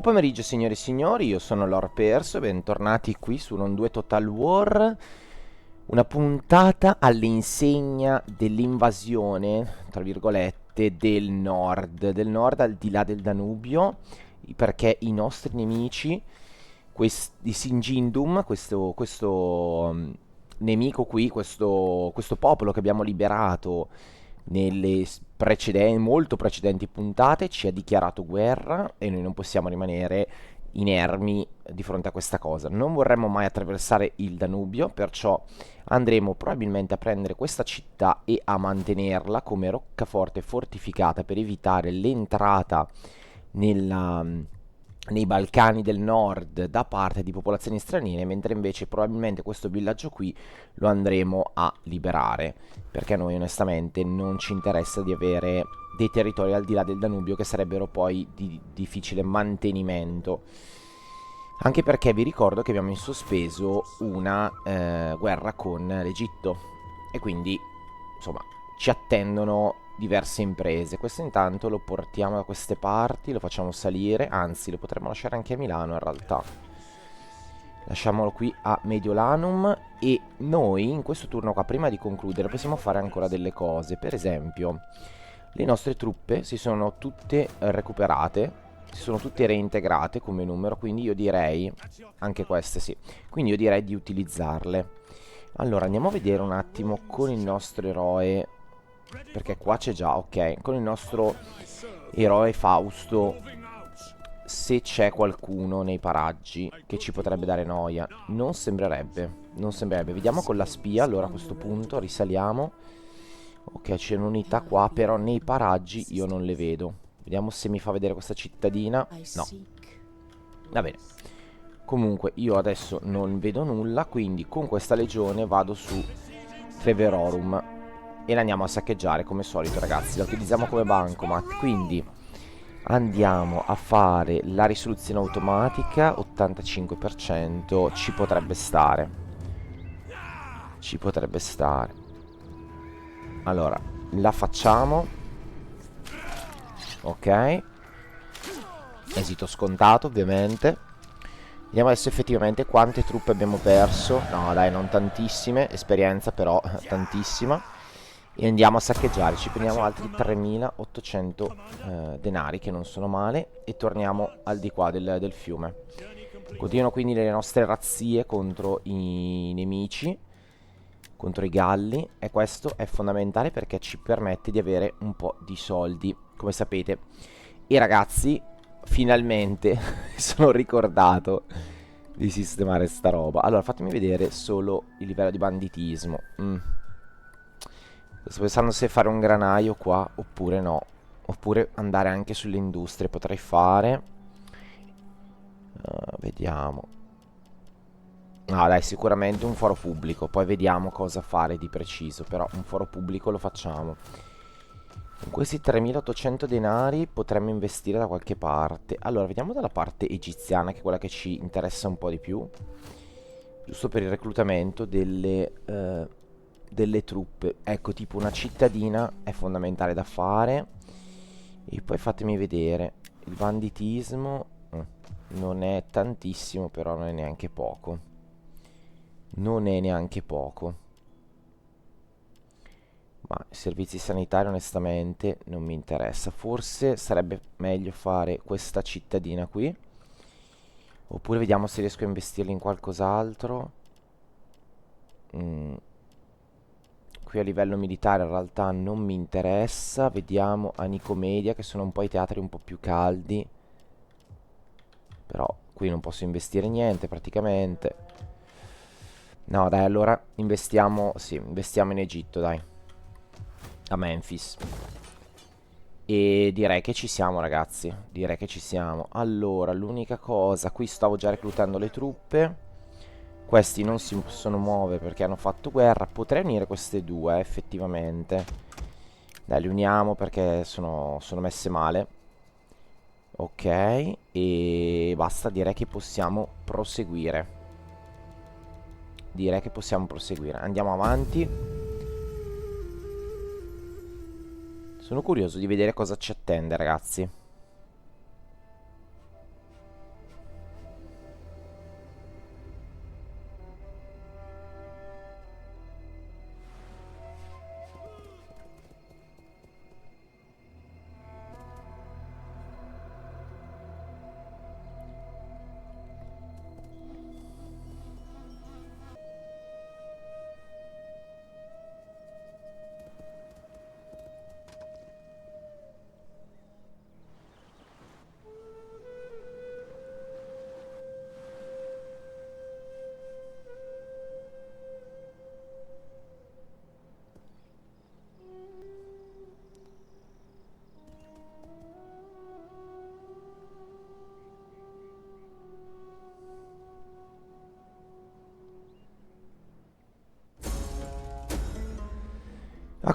pomeriggio signori e signori, io sono Lord Perso e bentornati qui su Non 2 Total War. Una puntata all'insegna dell'invasione, tra virgolette, del nord al di là del Danubio, perché i nostri nemici, di Singindum, nemico qui, questo popolo che abbiamo liberato nelle molto precedenti puntate, ci ha dichiarato guerra e noi non possiamo rimanere inermi di fronte a questa cosa. Non vorremmo mai attraversare il Danubio, perciò andremo probabilmente a prendere questa città e a mantenerla come roccaforte fortificata per evitare l'entrata nella, nei Balcani del Nord da parte di popolazioni straniere, mentre invece probabilmente questo villaggio qui lo andremo a liberare, perché a noi onestamente non ci interessa di avere dei territori al di là del Danubio che sarebbero poi di difficile mantenimento. Anche perché vi ricordo che abbiamo in sospeso una guerra con l'Egitto e quindi insomma ci attendono diverse imprese. Questo intanto lo portiamo da queste parti, lo facciamo salire, anzi lo potremmo lasciare anche a Milano in realtà. Lasciamolo qui a Mediolanum e noi in questo turno qua, prima di concludere, possiamo fare ancora delle cose. Per esempio, le nostre truppe si sono tutte recuperate, si sono tutte reintegrate come numero, quindi io direi, anche queste sì, quindi io direi di utilizzarle. Allora, andiamo a vedere un attimo con il nostro eroe, perché qua c'è già, ok, con il nostro eroe Fausto, se c'è qualcuno nei paraggi che ci potrebbe dare noia. Non sembrerebbe, non sembrerebbe. Vediamo con la spia, allora a questo punto risaliamo. Ok, c'è un'unità qua, però nei paraggi io non le vedo. Vediamo se mi fa vedere questa cittadina. No, va bene. Comunque io adesso non vedo nulla, quindi con questa legione vado su Treverorum e la andiamo a saccheggiare come solito, ragazzi. La utilizziamo come bancomat, quindi andiamo a fare la risoluzione automatica, 85%, ci potrebbe stare. Ci potrebbe stare. Allora, la facciamo. Ok. Esito scontato, ovviamente. Vediamo adesso effettivamente quante truppe abbiamo perso. No, dai, non tantissime. Esperienza però tantissima. E andiamo a saccheggiare. Ci prendiamo altri 3800 denari, che non sono male. E torniamo al di qua del fiume. Continuano quindi le nostre razzie contro i nemici, contro i galli. E questo è fondamentale perché ci permette di avere un po' di soldi, come sapete. E ragazzi, finalmente mi sono ricordato di sistemare sta roba. Allora, fatemi vedere solo il livello di banditismo. Sto pensando se fare un granaio qua oppure no. Oppure andare anche sulle industrie. Potrei fare. Vediamo. Ah, dai, sicuramente un foro pubblico. Poi vediamo cosa fare di preciso. Però un foro pubblico lo facciamo. Con questi 3800 denari potremmo investire da qualche parte. Allora, vediamo dalla parte egiziana, che è quella che ci interessa un po' di più. Giusto per il reclutamento delle truppe. Ecco, tipo una cittadina è fondamentale da fare. E poi fatemi vedere. Il banditismo non è tantissimo, però non è neanche poco. Non è neanche poco. Ma i servizi sanitari onestamente non mi interessa. Forse sarebbe meglio fare questa cittadina qui. Oppure vediamo se riesco a investirli in qualcos'altro. Qui a livello militare in realtà non mi interessa. Vediamo a Nicomedia, che sono un po' i teatri un po' più caldi. Però qui non posso investire niente praticamente. No dai, allora investiamo, sì, investiamo in Egitto, dai. A Memphis. E direi che ci siamo, ragazzi. Direi che ci siamo. Allora, l'unica cosa, qui stavo già reclutando le truppe. Questi non si possono muovere perché hanno fatto guerra. Potrei unire queste due, effettivamente. Dai, li uniamo perché sono messe male. Ok, e basta, direi che possiamo proseguire. Direi che possiamo proseguire. Andiamo avanti. Sono curioso di vedere cosa ci attende, ragazzi.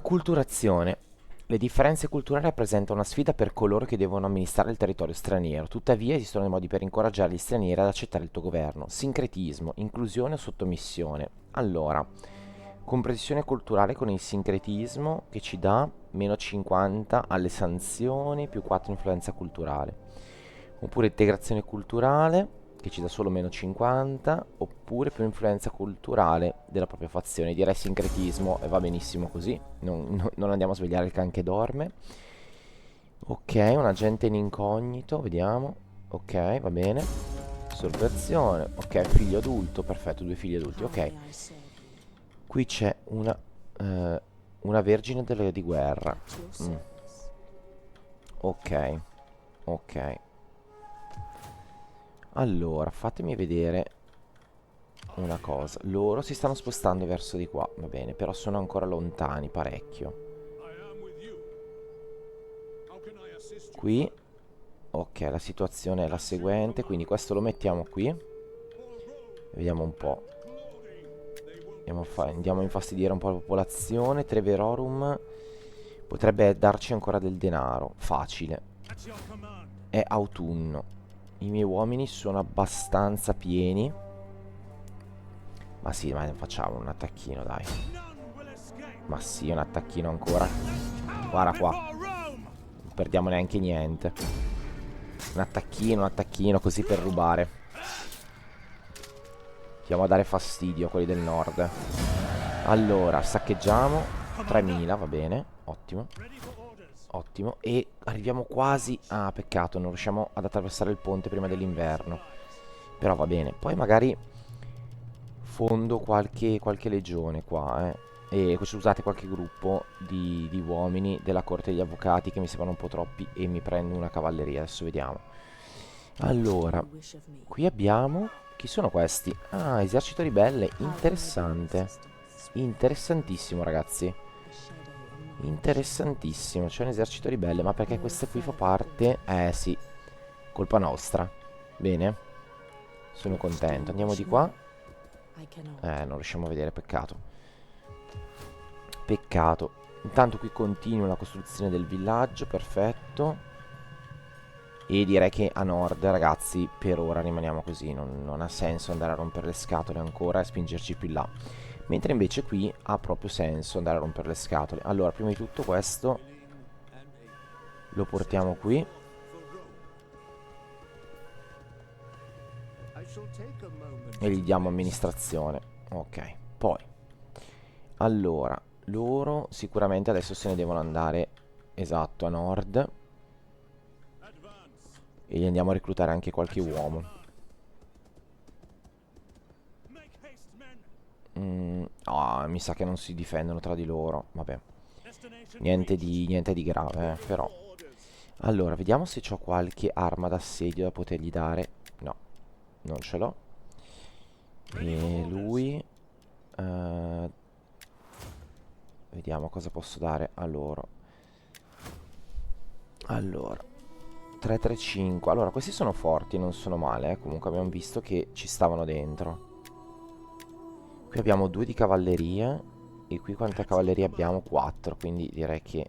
Culturazione. Le differenze culturali rappresentano una sfida per coloro che devono amministrare il territorio straniero. Tuttavia esistono dei modi per incoraggiare gli stranieri ad accettare il tuo governo. Sincretismo, inclusione o sottomissione. Allora, comprensione culturale con il sincretismo che ci dà meno 50 alle sanzioni più 4 influenza culturale. Oppure integrazione culturale che ci dà solo meno 50, oppure più influenza culturale della propria fazione. Direi sincretismo e va benissimo così, non andiamo a svegliare il can che dorme. Ok, un agente in incognito, vediamo. Ok, va bene. Sovversione, ok, figlio adulto, perfetto, due figli adulti, ok. Qui c'è una vergine di guerra. Mm, ok, ok. Allora, fatemi vedere una cosa. Loro si stanno spostando verso di qua, va bene, però sono ancora lontani, parecchio. Qui, ok, la situazione è la seguente, quindi questo lo mettiamo qui. Vediamo un po'. Andiamo a infastidire un po' la popolazione. Treverorum potrebbe darci ancora del denaro. Facile. È autunno. I miei uomini sono abbastanza pieni. Ma sì, ma facciamo un attacchino, dai. Ma sì, un attacchino ancora. Guarda qua. Non perdiamo neanche niente. Un attacchino così per rubare. Andiamo a dare fastidio a quelli del nord. Allora, saccheggiamo. 3000, va bene. Ottimo. Ottimo. E arriviamo quasi. Ah, peccato, non riusciamo ad attraversare il ponte prima dell'inverno. Però va bene. Poi magari fondo qualche legione qua, e scusate, qualche gruppo di uomini della corte degli avvocati che mi sembrano un po' troppi e mi prendo una cavalleria. Adesso vediamo. Allora, qui abbiamo... Chi sono questi? Ah, esercito ribelle. Interessante. Interessantissimo, ragazzi. Interessantissimo. C'è un esercito ribelle, ma perché questa qui fa parte... sì, colpa nostra. Bene. Sono contento. Andiamo di qua. Non riusciamo a vedere, peccato. Peccato. Intanto qui continua la costruzione del villaggio, perfetto. E direi che a nord, ragazzi, per ora rimaniamo così. Non ha senso andare a rompere le scatole ancora e spingerci più in là. Mentre invece qui ha proprio senso andare a rompere le scatole. Allora, prima di tutto questo lo portiamo qui. E gli diamo amministrazione. Ok, poi allora, loro sicuramente adesso se ne devono andare, esatto, a nord. E gli andiamo a reclutare anche qualche uomo. Mi sa che non si difendono tra di loro. Vabbè, niente di grave, però. Allora, vediamo se ho qualche arma d'assedio da potergli dare. No, non ce l'ho. E lui... vediamo cosa posso dare a loro. Allora, 335. Allora, questi sono forti, non sono male, Comunque abbiamo visto che ci stavano dentro. Qui abbiamo 2 di cavalleria. E qui quanta cavalleria abbiamo? 4. Quindi direi che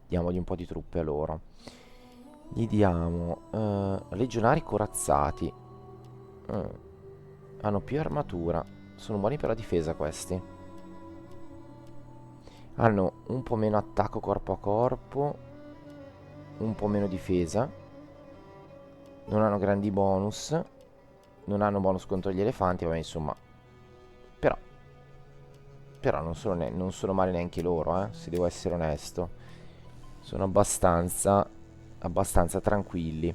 diamogli un po' di truppe a loro. Gli diamo legionari corazzati. Hanno più armatura. Sono buoni per la difesa questi. Hanno un po' meno attacco corpo a corpo, un po' meno difesa. Non hanno grandi bonus. Non hanno bonus contro gli elefanti. Vabbè, insomma. Però non sono male neanche loro, se devo essere onesto. Sono abbastanza tranquilli.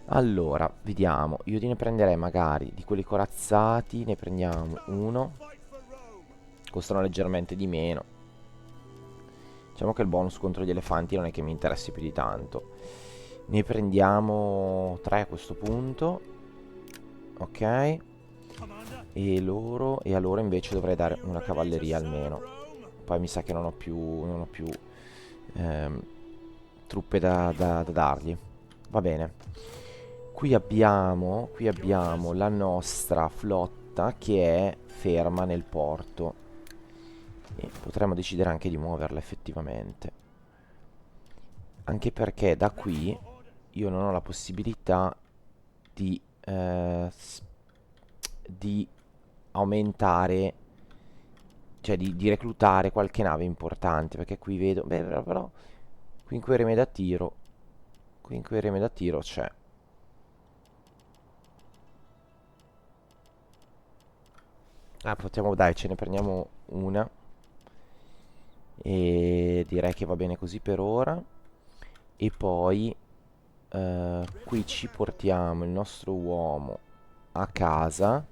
Allora, vediamo. Io ne prenderei magari di quelli corazzati. Ne prendiamo uno. Costano leggermente di meno. Diciamo che il bonus contro gli elefanti non è che mi interessi più di tanto. Ne prendiamo 3 a questo punto. Ok. E a loro invece dovrei dare una cavalleria almeno. Poi mi sa che non ho più truppe da dargli. Va bene. Qui abbiamo la nostra flotta che è ferma nel porto. E potremmo decidere anche di muoverla effettivamente. Anche perché da qui io non ho la possibilità di, di aumentare, cioè di reclutare qualche nave importante. Perché qui vedo, beh, però quinquereme da tiro, quinquereme da tiro c'è. Ah, potremmo, dai, ce ne prendiamo una. E direi che va bene così per ora. E poi qui ci portiamo il nostro uomo a casa,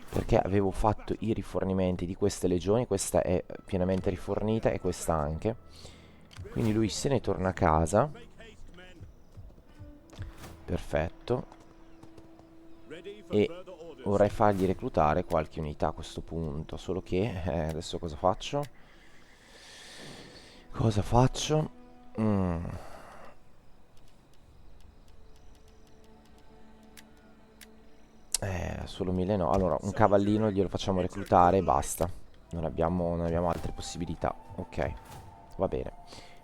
perché avevo fatto i rifornimenti di queste legioni. Questa è pienamente rifornita e questa anche. Quindi lui se ne torna a casa. Perfetto. E vorrei fargli reclutare qualche unità a questo punto. Solo che adesso cosa faccio? Cosa faccio? Mm. Solo 1000 no. Allora, un cavallino glielo facciamo reclutare e basta. Non abbiamo altre possibilità. Ok, va bene.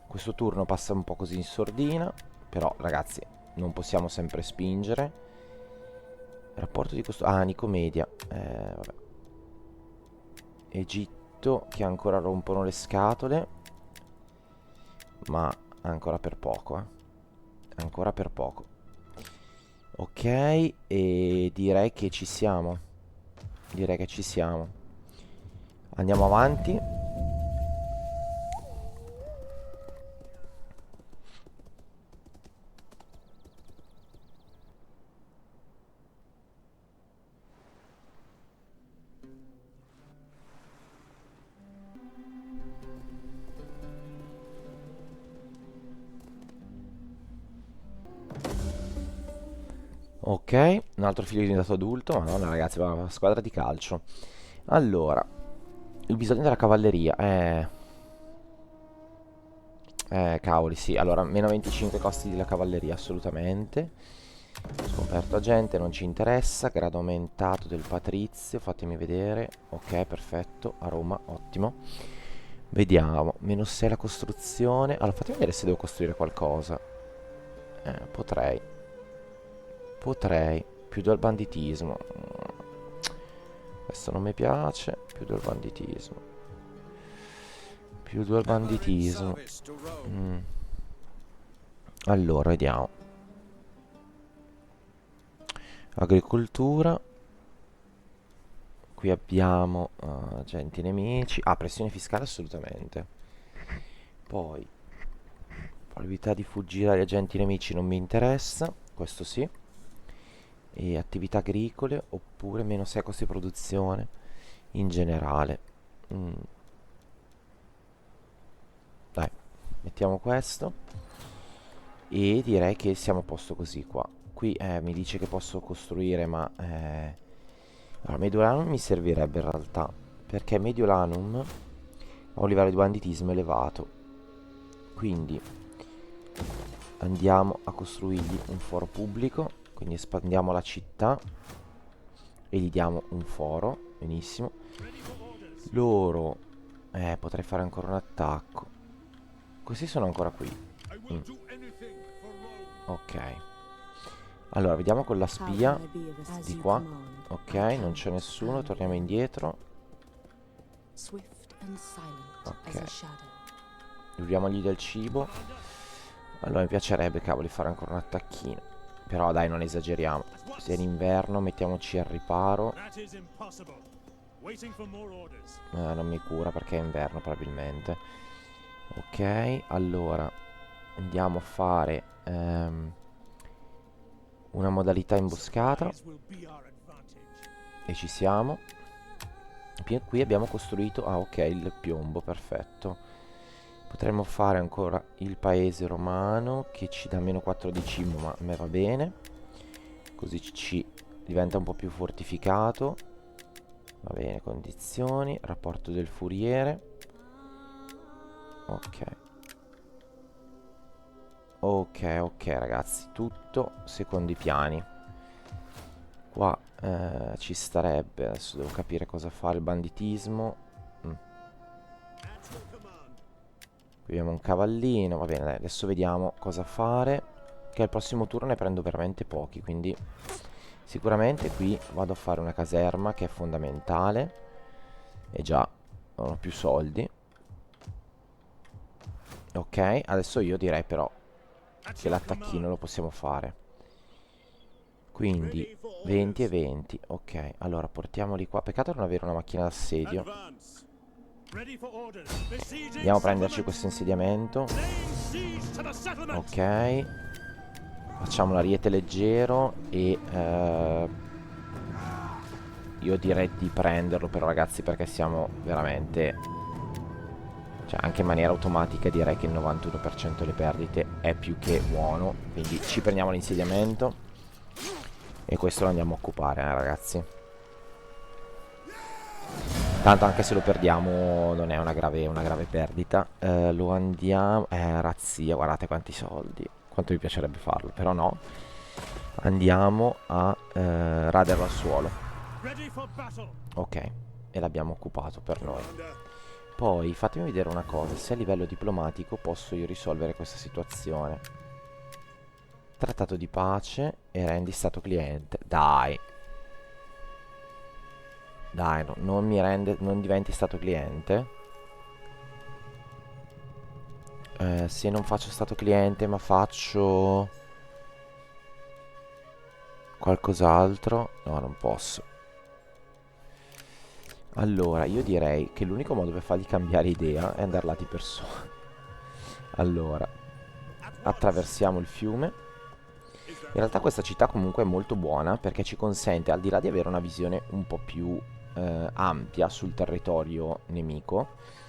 Questo turno passa un po' così in sordina. Però, ragazzi, non possiamo sempre spingere. Rapporto di questo... Ah, Nicomedia. Vabbè. Egitto, che ancora rompono le scatole. Ma ancora per poco, eh. Ancora per poco. Ok, e direi che ci siamo. Direi che ci siamo. Andiamo avanti. Ok, un altro figlio diventato adulto. Madonna ragazzi, va una squadra di calcio. Allora, il bisogno della cavalleria. Cavoli, sì. Allora, meno 25 costi della cavalleria, assolutamente. Scoperto agente, non ci interessa. Grado aumentato del patrizio, fatemi vedere. Ok, perfetto. A Roma, ottimo. Vediamo. Meno 6 la costruzione. Allora, fatemi vedere se devo costruire qualcosa. Potrei. Potrei. Più del banditismo. Questo non mi piace. Più del banditismo. Più del banditismo. Mm. Allora, vediamo. Agricoltura. Qui abbiamo agenti nemici. Ah, pressione fiscale assolutamente. Poi, probabilità di fuggire dagli agenti nemici non mi interessa. Questo sì. E attività agricole oppure meno 6 costi di produzione in generale. Mm, dai, mettiamo questo. E direi che siamo a posto così qua. Qui mi dice che posso costruire, ma... allora, Mediolanum mi servirebbe in realtà, perché Mediolanum ha un livello di banditismo elevato. Quindi andiamo a costruirgli un foro pubblico, quindi espandiamo la città e gli diamo un foro, benissimo. Loro, potrei fare ancora un attacco. Questi sono ancora qui. Mm, ok. Allora, vediamo con la spia di qua. Ok, non c'è nessuno, torniamo indietro. Ok, rubiamogli del cibo. Allora, mi piacerebbe, cavoli, fare ancora un attacchino. Però dai, non esageriamo. Se è l'inverno, mettiamoci al riparo. Non mi cura perché è inverno probabilmente. Ok, allora andiamo a fare una modalità imboscata. E ci siamo. Qui abbiamo costruito... Ah, ok, il piombo, perfetto. Potremmo fare ancora il paese romano che ci dà meno 4 di cibo, ma a me va bene. Così ci diventa un po' più fortificato. Va bene, condizioni, rapporto del furiere. Ok. Ok, ok ragazzi, tutto secondo i piani. Qua ci starebbe, adesso devo capire cosa fare il banditismo. Mm. Abbiamo un cavallino. Va bene, dai, adesso vediamo cosa fare. Che al prossimo turno ne prendo veramente pochi, quindi sicuramente qui vado a fare una caserma che è fondamentale. E già non ho più soldi. Ok, adesso io direi però che l'attacchino lo possiamo fare. Quindi 20 e 20. Ok, allora portiamoli qua. Peccato non avere una macchina d'assedio. Andiamo a prenderci questo insediamento. Ok. Facciamo l'ariete leggero e io direi di prenderlo però ragazzi, perché siamo veramente, cioè anche in maniera automatica direi che il 91% delle perdite è più che buono. Quindi ci prendiamo l'insediamento e questo lo andiamo a occupare, ragazzi. Tanto anche se lo perdiamo non è una grave perdita. Lo andiamo... razzia, guardate quanti soldi. Quanto mi piacerebbe farlo, però no. Andiamo a raderlo al suolo. Ok, e l'abbiamo occupato per noi. Poi fatemi vedere una cosa. Se a livello diplomatico posso io risolvere questa situazione. Trattato di pace e rendi stato cliente. Dai. Dai, non mi rende, non diventi stato cliente. Se non faccio stato cliente ma faccio qualcos'altro. No, non posso. Allora, io direi che l'unico modo per fargli cambiare idea è andare là di persona. Allora, attraversiamo il fiume. In realtà questa città comunque è molto buona perché ci consente, al di là di avere una visione un po' più ampia sul territorio nemico,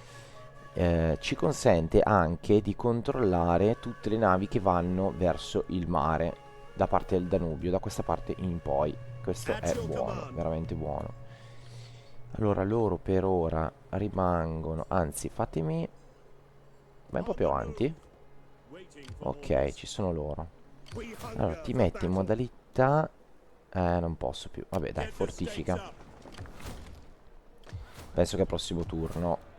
ci consente anche di controllare tutte le navi che vanno verso il mare da parte del Danubio, da questa parte in poi. Questo è buono, veramente buono. Allora, loro per ora rimangono, anzi, fatemi... Vai un po' più avanti. Ok, ci sono loro. Allora, ti metti in modalità... non posso più. Vabbè, dai, fortifica. Penso che al prossimo turno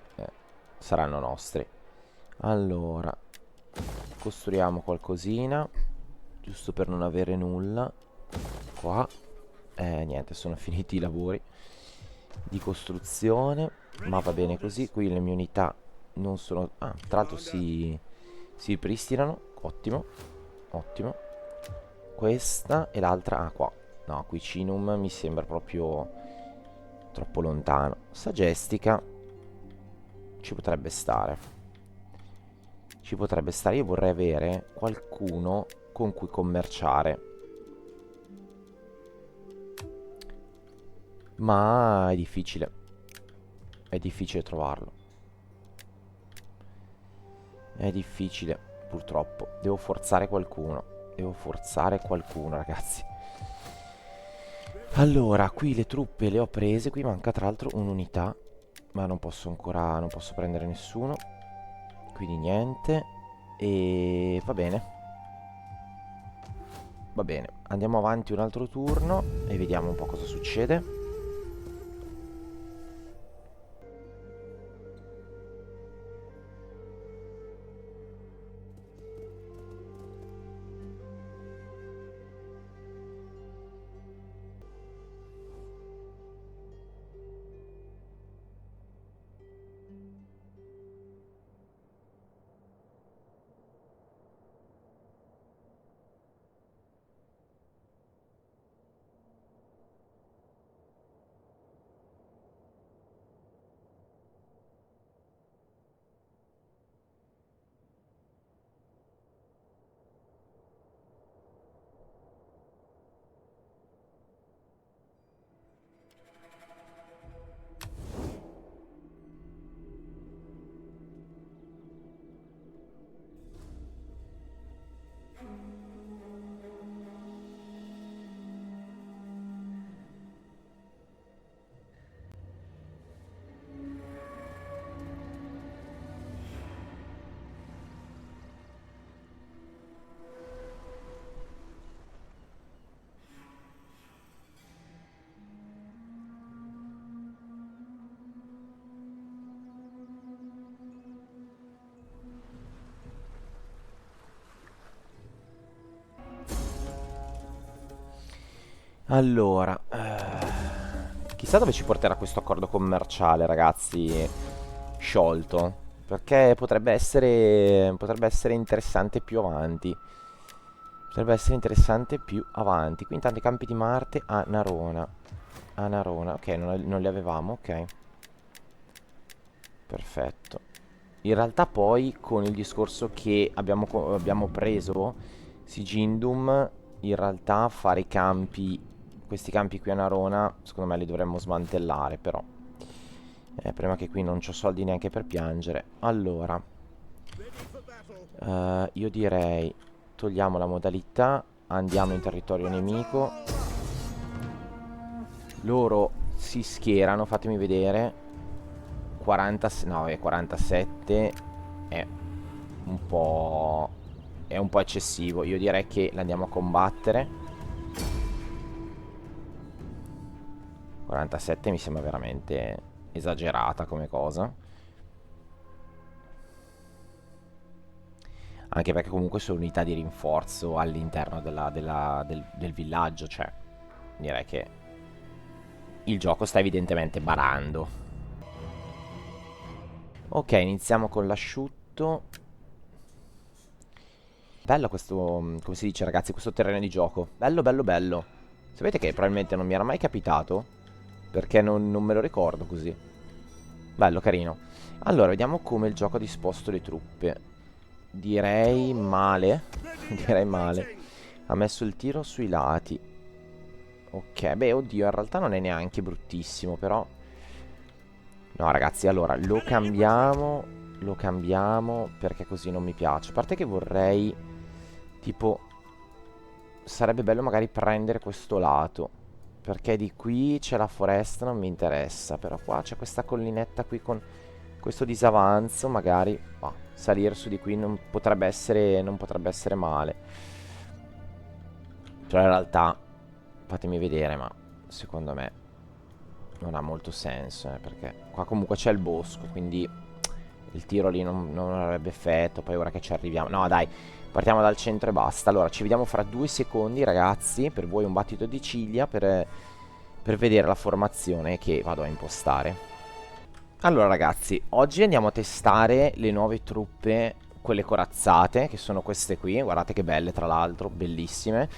saranno nostri. Allora, costruiamo qualcosina, giusto per non avere nulla. Qua. Niente, sono finiti i lavori di costruzione, ma va bene così. Qui le mie unità non sono... Ah, tra l'altro si ripristinano. Ottimo, ottimo. Questa e l'altra... Ah, qua. No, qui Cinum mi sembra proprio troppo lontano. Saggistica ci potrebbe stare. Ci potrebbe stare. Io vorrei avere qualcuno con cui commerciare, ma è difficile. È difficile trovarlo. È difficile, purtroppo. Devo forzare qualcuno. Devo forzare qualcuno, ragazzi. Allora, qui le truppe le ho prese. Qui manca tra l'altro un'unità, ma non posso ancora... non posso prendere nessuno. Quindi niente. E va bene. Va bene, andiamo avanti un altro turno e vediamo un po' cosa succede. Allora, chissà dove ci porterà questo accordo commerciale, ragazzi, sciolto. Perché potrebbe essere interessante più avanti. Potrebbe essere interessante più avanti. Qui intanto i campi di Marte a Narona. A Narona, ok, non li avevamo, ok. Perfetto. In realtà poi con il discorso che abbiamo preso Sigindum, in realtà fare i campi, questi campi qui a Narona, secondo me li dovremmo smantellare però. Prima che qui non c'ho soldi neanche per piangere. Allora, io direi togliamo la modalità, andiamo in territorio nemico. Loro si schierano, fatemi vedere. 40, no, 47 è un po', è un po' eccessivo. Io direi che l'andiamo a combattere. 47 mi sembra veramente esagerata come cosa. Anche perché comunque sono unità di rinforzo all'interno del villaggio. Cioè, direi che il gioco sta evidentemente barando. Ok, iniziamo con l'asciutto. Bello questo, come si dice ragazzi, questo terreno di gioco. Bello, bello, bello. Sapete che probabilmente non mi era mai capitato? Perché non me lo ricordo così. Bello, carino. Allora, vediamo come il gioco ha disposto le truppe. Direi male. Direi male. Ha messo il tiro sui lati. Ok, beh, oddio, in realtà non è neanche bruttissimo, però. No, ragazzi, allora, lo cambiamo. Lo cambiamo perché così non mi piace. A parte che vorrei, tipo, sarebbe bello magari prendere questo lato. Perché di qui c'è la foresta, non mi interessa. Però qua c'è questa collinetta qui con questo disavanzo. Magari salire su di qui non potrebbe essere male. Però in realtà, fatemi vedere, ma secondo me non ha molto senso. Perché qua comunque c'è il bosco, quindi il tiro lì non avrebbe effetto. Poi ora che ci arriviamo, no dai, partiamo dal centro e basta. Allora ci vediamo fra 2 secondi ragazzi. Per voi un battito di ciglia per vedere la formazione che vado a impostare. Allora ragazzi, oggi andiamo a testare le nuove truppe, quelle corazzate, che sono queste qui. Guardate che belle, tra l'altro, bellissime.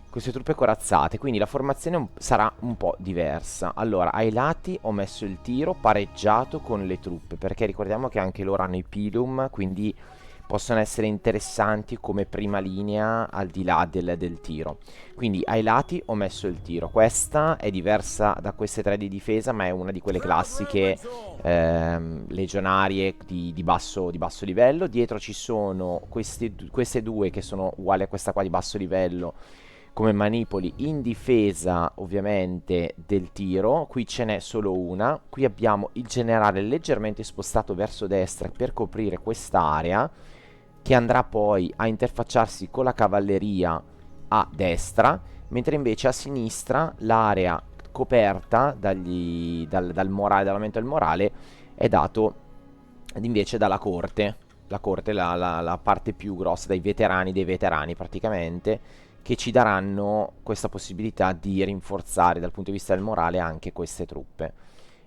Queste truppe corazzate, quindi la formazione sarà un po' diversa. Allora, ai lati ho messo il tiro pareggiato con le truppe, perché ricordiamo che anche loro hanno i pilum, quindi possono essere interessanti come prima linea al di là del tiro. Quindi ai lati ho messo il tiro. Questa è diversa da queste tre di difesa, ma è una di quelle classiche legionarie di basso livello. Dietro ci sono queste due che sono uguali a questa qua di basso livello come manipoli in difesa ovviamente del tiro. Qui ce n'è solo una. Qui abbiamo il generale leggermente spostato verso destra per coprire quest'area, che andrà poi a interfacciarsi con la cavalleria a destra, mentre invece a sinistra l'area coperta dall'aumento del morale è dato invece dalla corte. La corte, la parte più grossa, dei veterani praticamente, che ci daranno questa possibilità di rinforzare dal punto di vista del morale anche queste truppe.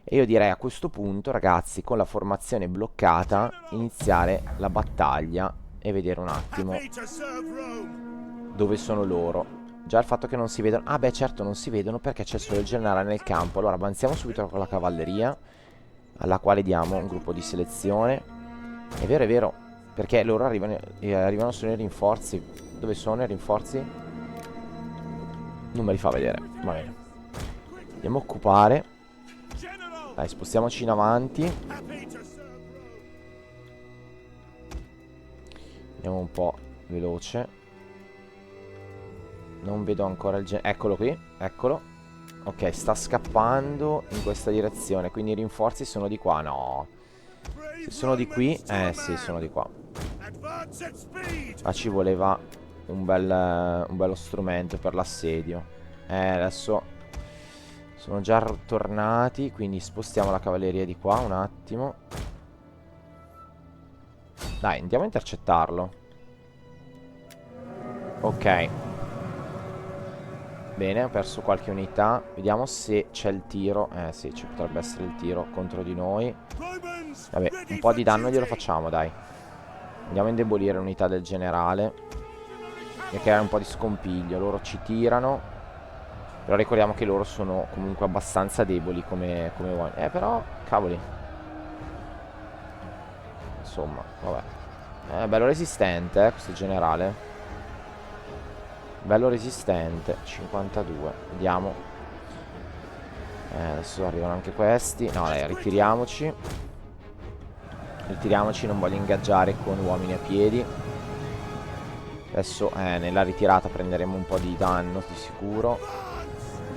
E io direi a questo punto, ragazzi, con la formazione bloccata, iniziare la battaglia e vedere un attimo dove sono loro. Già il fatto che non si vedono. Ah beh, certo non si vedono perché c'è solo il generale nel campo. Allora avanziamo subito con la cavalleria, alla quale diamo un gruppo di selezione. È vero, perché loro arrivano solo i rinforzi. Dove sono i rinforzi? Non me li fa vedere. Va bene. Andiamo a occupare. Dai, spostiamoci in avanti. Andiamo un po' veloce. Non vedo ancora il eccolo qui, eccolo. Ok, sta scappando in questa direzione. Quindi i rinforzi sono di qua. No. Se sono di qui, sì, sono di qua. Ma ci voleva un bello strumento per l'assedio. Adesso sono già tornati. Quindi spostiamo la cavalleria di qua un attimo. Dai, andiamo a intercettarlo. Ok. Bene, ho perso qualche unità. Vediamo se c'è il tiro. Sì, ci potrebbe essere il tiro contro di noi. Vabbè, un po' di danno glielo facciamo, dai. Andiamo a indebolire l'unità del generale e creare un po' di scompiglio. Loro ci tirano, però ricordiamo che loro sono comunque abbastanza deboli come uomini. Però, cavoli. Insomma, vabbè. Bello resistente, questo generale. Bello resistente. 52. Vediamo. Adesso arrivano anche questi. No, dai, ritiriamoci. Ritiriamoci, non voglio ingaggiare con uomini a piedi. Adesso nella ritirata prenderemo un po' di danno di sicuro.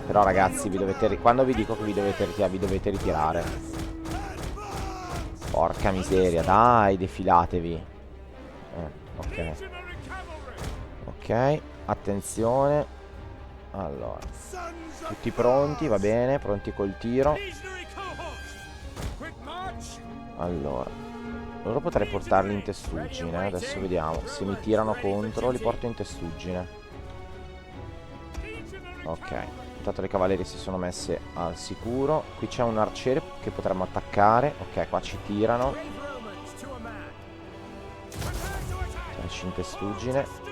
Però ragazzi, quando vi dico che vi dovete ritirare. Porca miseria, dai, defilatevi. Ok. Ok, attenzione. Allora, tutti pronti, va bene, pronti col tiro. Allora, loro potrei portarli in testuggine. Adesso vediamo. Se mi tirano contro, li porto in testuggine. Ok, intanto le cavallerie si sono messe al sicuro. Qui c'è un arciere che potremmo attaccare. Ok, qua ci tirano. Tirarci in testuggine.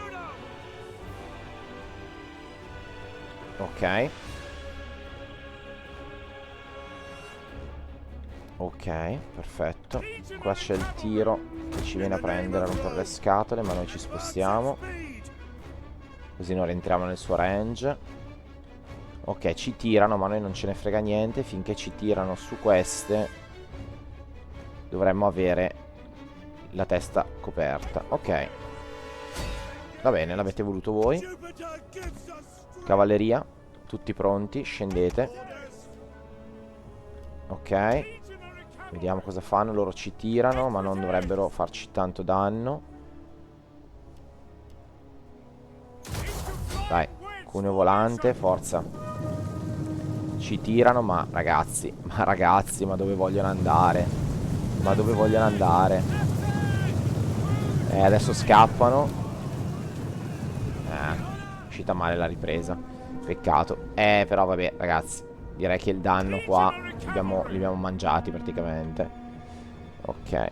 Ok. Ok, perfetto. Qua c'è il tiro che ci viene a prendere a rompere le scatole, ma noi ci spostiamo. Così non rientriamo nel suo range. Ok, ci tirano, ma noi non ce ne frega niente. Finché ci tirano su queste dovremmo avere la testa coperta. Ok. Va bene, l'avete voluto voi. Cavalleria, tutti pronti, scendete. Ok. Vediamo cosa fanno. Loro ci tirano, ma non dovrebbero farci tanto danno. Dai, cuneo volante, forza. Ci tirano, ma ragazzi, ma dove vogliono andare? Ma dove vogliono andare? Adesso scappano. È uscita male la ripresa. Peccato. Però vabbè, ragazzi, direi che il danno qua li abbiamo mangiati praticamente. Ok.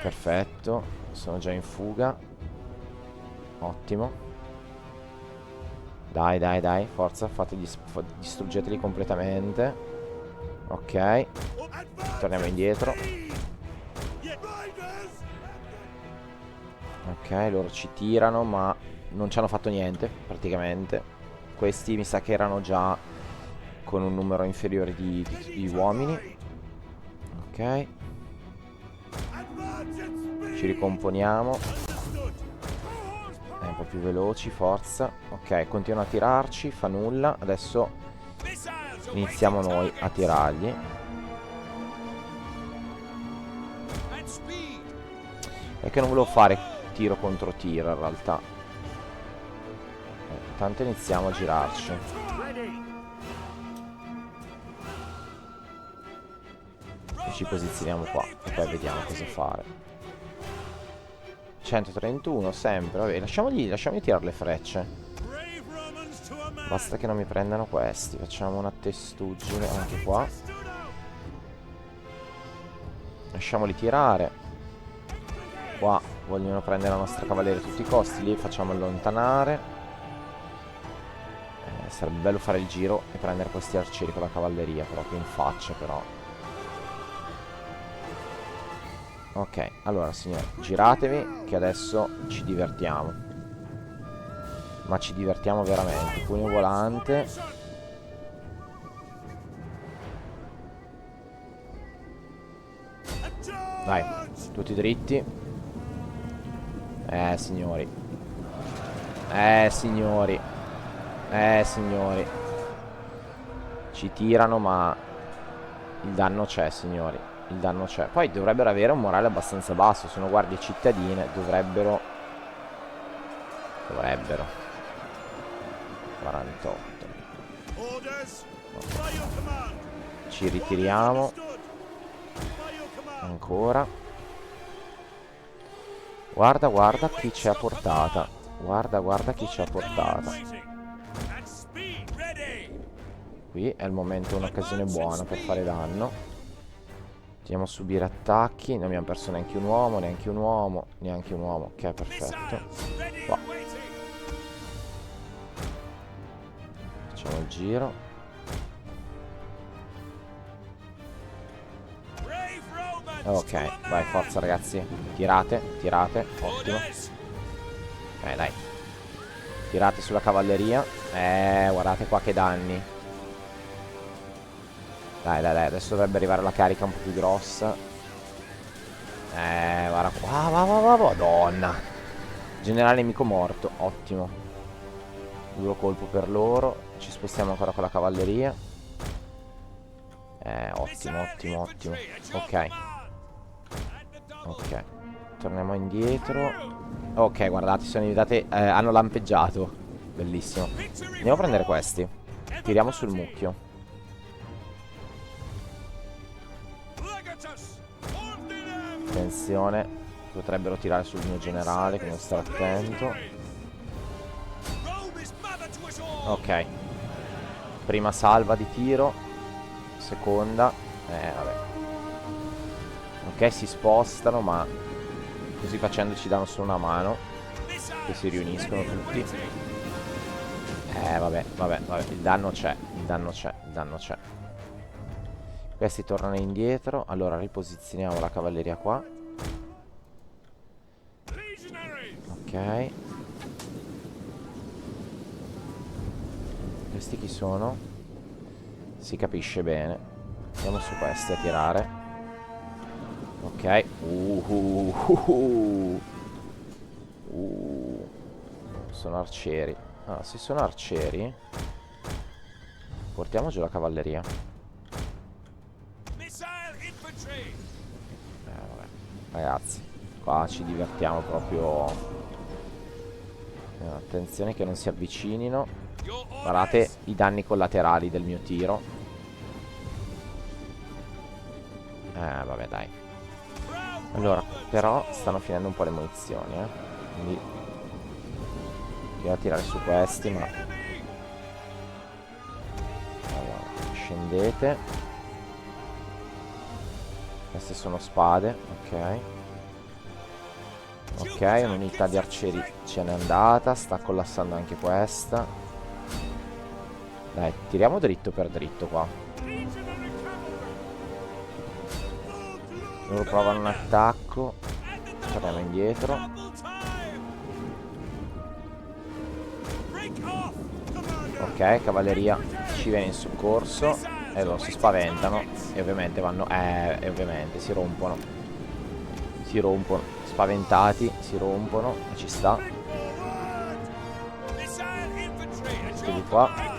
Perfetto. Sono già in fuga. Ottimo. Dai, dai, dai. Forza, distruggeteli completamente. Ok. Torniamo indietro. Ok, loro ci tirano, ma non ci hanno fatto niente, praticamente. Questi mi sa che erano già con un numero inferiore di uomini. Ok. Ci ricomponiamo. Un po' più veloci, forza. Ok, continuano a tirarci, fa nulla. Adesso iniziamo noi a tirargli. È che non volevo fare tiro contro tiro in realtà. Intanto iniziamo a girarci. E ci posizioniamo qua. E poi vediamo cosa fare. 131 sempre. Vabbè, lasciamogli tirare le frecce. Basta che non mi prendano questi. Facciamo una testuggine anche qua. Lasciamoli tirare. Qua vogliono prendere la nostra cavalleria a tutti i costi. Li facciamo allontanare. Sarebbe bello fare il giro e prendere questi arcieri con la cavalleria, proprio in faccia però. Ok, allora signori, giratevi che adesso ci divertiamo. Ma ci divertiamo veramente. Cuneo volante. Dai, tutti dritti. Signori. Signori. Signori. Ci tirano, ma il danno c'è, signori. Il danno c'è. Poi dovrebbero avere un morale abbastanza basso. Sono guardie cittadine. Dovrebbero 48. Okay. Ci ritiriamo. Ancora. Guarda, guarda chi ci ha portata. Guarda, guarda chi ci ha portata. Qui è il momento, un'occasione buona per fare danno. Andiamo a subire attacchi. Non abbiamo perso neanche un uomo, neanche un uomo, neanche un uomo. Ok, perfetto. Qua. Facciamo il giro. Ok, vai, forza ragazzi. Tirate, tirate. Ottimo. Dai. Tirate sulla cavalleria. Guardate qua che danni. Dai, adesso dovrebbe arrivare la carica un po' più grossa. Guarda qua. Va, madonna. Generale nemico morto, ottimo. Duro colpo per loro. Ci spostiamo ancora con la cavalleria. Ottimo. Ok, torniamo indietro. Ok, guardate, sono diventate... hanno lampeggiato. Bellissimo. Andiamo a prendere questi. Tiriamo sul mucchio. Attenzione. Potrebbero tirare sul mio generale, quindi devo stare attento. Ok. Prima salva di tiro. Seconda. Vabbè. Ok, si spostano, ma così facendo ci danno solo una mano. Che si riuniscono tutti. Vabbè. Il danno c'è. Questi tornano indietro. Allora riposizioniamo la cavalleria qua. Ok. Questi chi sono? Si capisce bene. Andiamo su questi a tirare. Ok. Sono arcieri. Ah, se sono arcieri portiamo giù la cavalleria. Vabbè. Ragazzi, qua ci divertiamo proprio. Attenzione che non si avvicinino. Guardate i danni collaterali del mio tiro. Vabbè, dai. Allora, però stanno finendo un po' le munizioni, quindi devo tirare su questi, ma... Allora, scendete. Queste sono spade, ok. Ok, un'unità di arcieri ce n'è andata. Sta collassando anche questa. Dai, tiriamo dritto per dritto qua. Loro provano un attacco. Torniamo indietro. Ok, cavalleria ci viene in soccorso. E loro si spaventano. E ovviamente vanno... E ovviamente si rompono. Spaventati, si rompono. E ci sta. Questo di qua.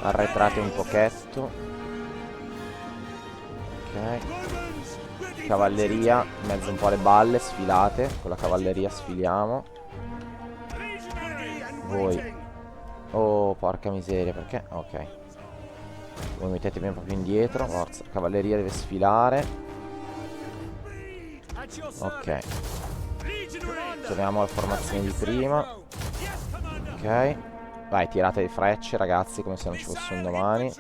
Arretrate un pochetto. Ok. Cavalleria in mezzo un po' alle balle. Sfilate. Con la cavalleria sfiliamo. Voi. Oh, porca miseria. Perché? Ok. Voi mettetevi un po' più indietro. Forza. Cavalleria deve sfilare. Ok. Torniamo alla formazione di prima. Ok. Vai, tirate le frecce, ragazzi, come se non ci fosse un domani.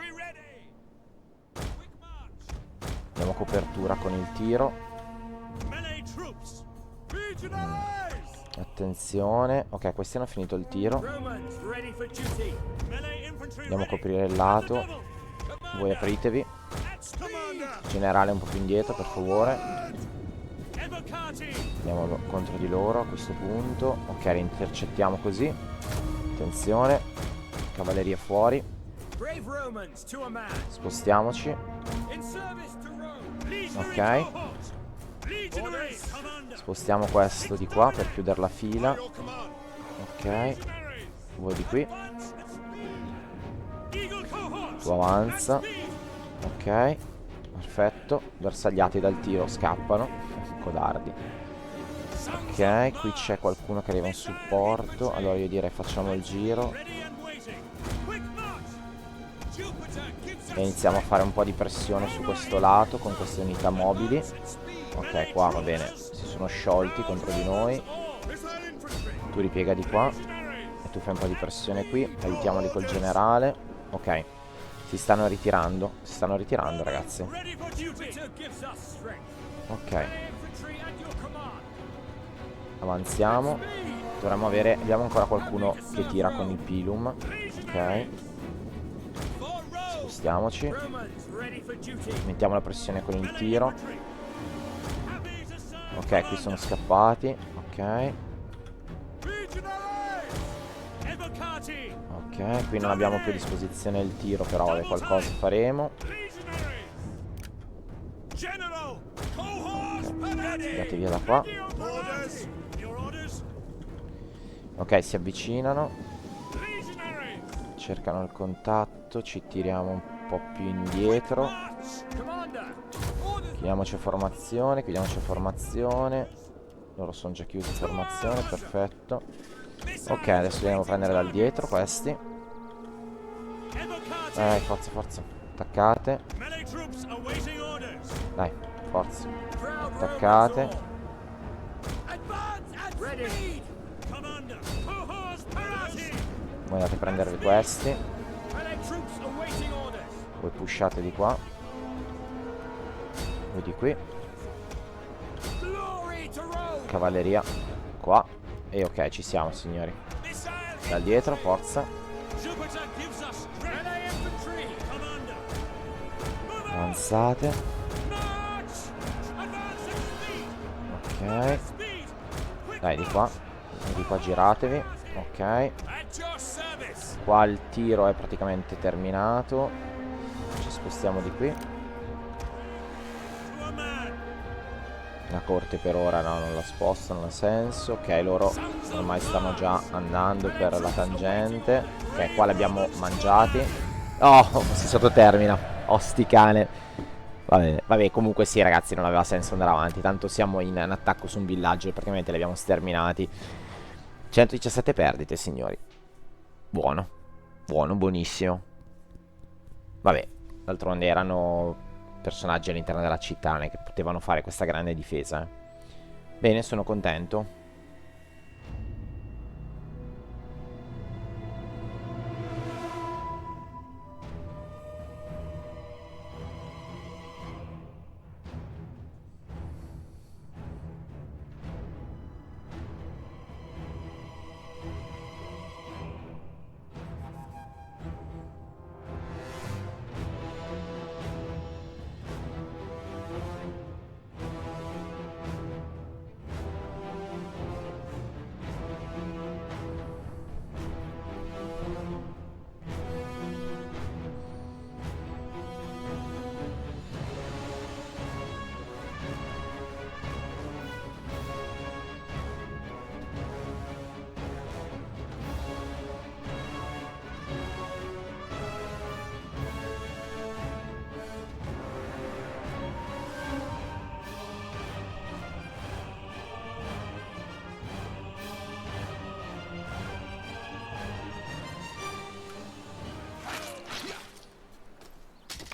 Diamo copertura con il tiro. Attenzione. Ok, questi hanno finito il tiro. Andiamo a coprire il lato. Voi apritevi. Generale un po' più indietro, per favore. Andiamo contro di loro a questo punto. Ok, li intercettiamo così. Attenzione. Cavalleria fuori. Spostiamoci. Ok. Spostiamo questo di qua per chiudere la fila. Ok. Voi di qui. Tu avanza. Ok. Perfetto. Bersagliati dal tiro, scappano. Codardi. Ok, qui c'è qualcuno che arriva in supporto. Allora io direi facciamo il giro e iniziamo a fare un po' di pressione su questo lato con queste unità mobili. Ok, qua va bene, si sono sciolti contro di noi. Tu ripiega di qua e tu fai un po' di pressione qui, aiutiamoli col generale. Ok, si stanno ritirando, ragazzi. Ok, avanziamo. Dovremmo avere, abbiamo ancora qualcuno che tira con il pilum. Ok, spostiamoci, mettiamo la pressione con il tiro. Ok, qui sono scappati. Ok, ok, qui non abbiamo più a disposizione il tiro, però vabbè, qualcosa faremo. Andate via da qua. Ok, si avvicinano, cercano il contatto, ci tiriamo un po' più indietro. Chiudiamoci formazione. Loro sono già chiusi in formazione, perfetto. Ok, adesso dobbiamo prendere dal dietro questi. Forza, forza. Attaccate. Dai, forza. Attaccate. Voi andate a prendere questi. Voi pushate di qua. Voi di qui. Cavalleria qua. E ok, ci siamo, signori. Dal dietro, forza. Avanzate. Ok. Dai, di qua. E di qua giratevi. Ok. Qua il tiro è praticamente terminato. Ci spostiamo di qui. La corte per ora no, non la sposto, non ha senso. Ok, loro ormai stanno già andando per la tangente. Ok, qua li abbiamo mangiati. Oh, si sottotermina. Oh, sti cane. Va bene, vabbè, comunque sì, ragazzi, non aveva senso andare avanti. Tanto siamo in attacco su un villaggio e praticamente li abbiamo sterminati. 117 perdite, signori. Buono. Buono, buonissimo. Vabbè, d'altronde erano personaggi all'interno della città, non è che potevano fare questa grande difesa. Bene, sono contento.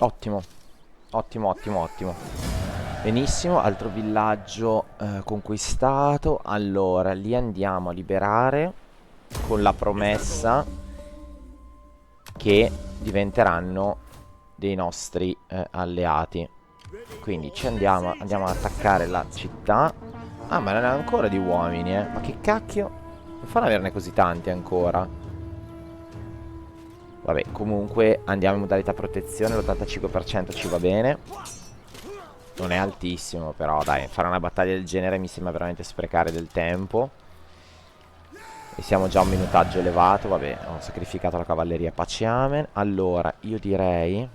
Ottimo, ottimo, ottimo, ottimo. Benissimo, altro villaggio conquistato. Allora, li andiamo a liberare con la promessa che diventeranno dei nostri alleati. Quindi ci andiamo ad attaccare la città. Ah, ma non ha ancora di uomini, eh. Ma che cacchio? Non fanno averne così tanti ancora. Vabbè, comunque andiamo in modalità protezione. L'85% ci va bene. Non è altissimo, però dai, fare una battaglia del genere mi sembra veramente sprecare del tempo. E siamo già a un minutaggio elevato. Vabbè, ho sacrificato la cavalleria, pace amen. Allora, io direi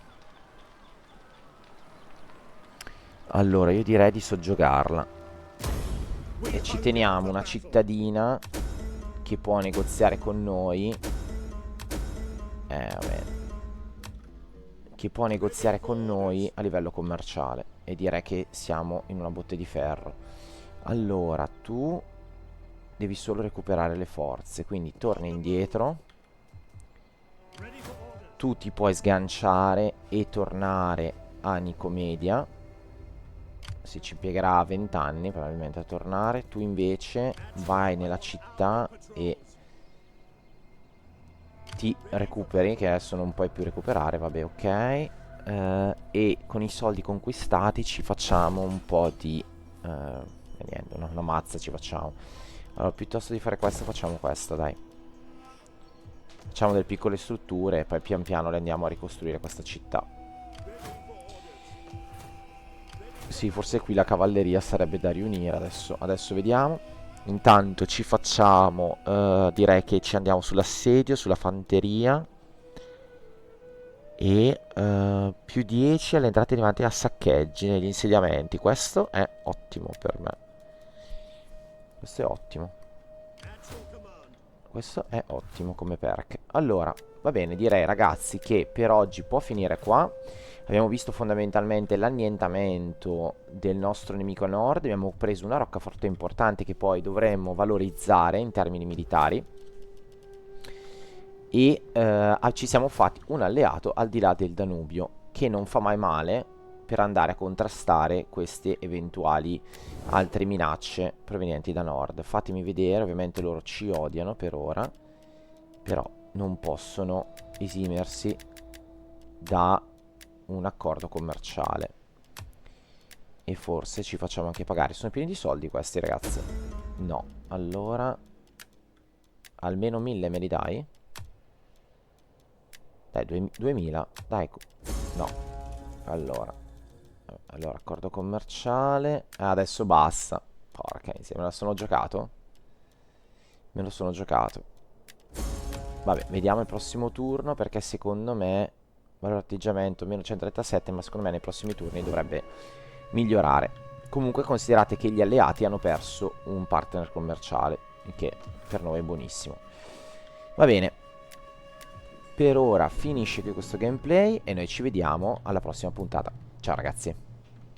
di soggiogarla. E ci teniamo una cittadina che può negoziare con noi. Vabbè. Che può negoziare con noi a livello commerciale. E direi che siamo in una botte di ferro. Allora, tu devi solo recuperare le forze. Quindi torna indietro. Tu ti puoi sganciare e tornare a Nicomedia. Si ci impiegherà 20 anni probabilmente a tornare. Tu invece vai nella città e molti recuperi che adesso non puoi più recuperare, vabbè, ok. E con i soldi conquistati ci facciamo un po' di niente, una mazza ci facciamo. Allora, piuttosto di fare questo facciamo questa, dai. Facciamo delle piccole strutture e poi pian piano le andiamo a ricostruire questa città. Sì, forse qui la cavalleria sarebbe da riunire adesso vediamo. Intanto ci facciamo, direi che ci andiamo sull'assedio, sulla fanteria. E più 10 alle entrate davanti a saccheggi negli insediamenti. Questo è ottimo per me. Questo è ottimo. Questo è ottimo come perk. Allora, va bene, direi ragazzi che per oggi può finire qua. Abbiamo visto fondamentalmente l'annientamento del nostro nemico a nord. Abbiamo preso una roccaforte importante che poi dovremmo valorizzare in termini militari. E ci siamo fatti un alleato al di là del Danubio, che non fa mai male per andare a contrastare queste eventuali altre minacce provenienti da nord. Fatemi vedere, ovviamente loro ci odiano per ora, però non possono esimersi da un accordo commerciale. E forse ci facciamo anche pagare. Sono pieni di soldi questi ragazzi? No, allora almeno 1000 me li dai? Dai, 2000. Dai, no. Allora, accordo commerciale. Adesso basta. Porca miseria, me la sono giocato? Me lo sono giocato. Vabbè, vediamo il prossimo turno perché secondo me valore atteggiamento meno 137, ma secondo me nei prossimi turni dovrebbe migliorare. Comunque considerate che gli alleati hanno perso un partner commerciale, il che per noi è buonissimo. Va bene. Per ora finisce qui questo gameplay e noi ci vediamo alla prossima puntata. Ciao ragazzi.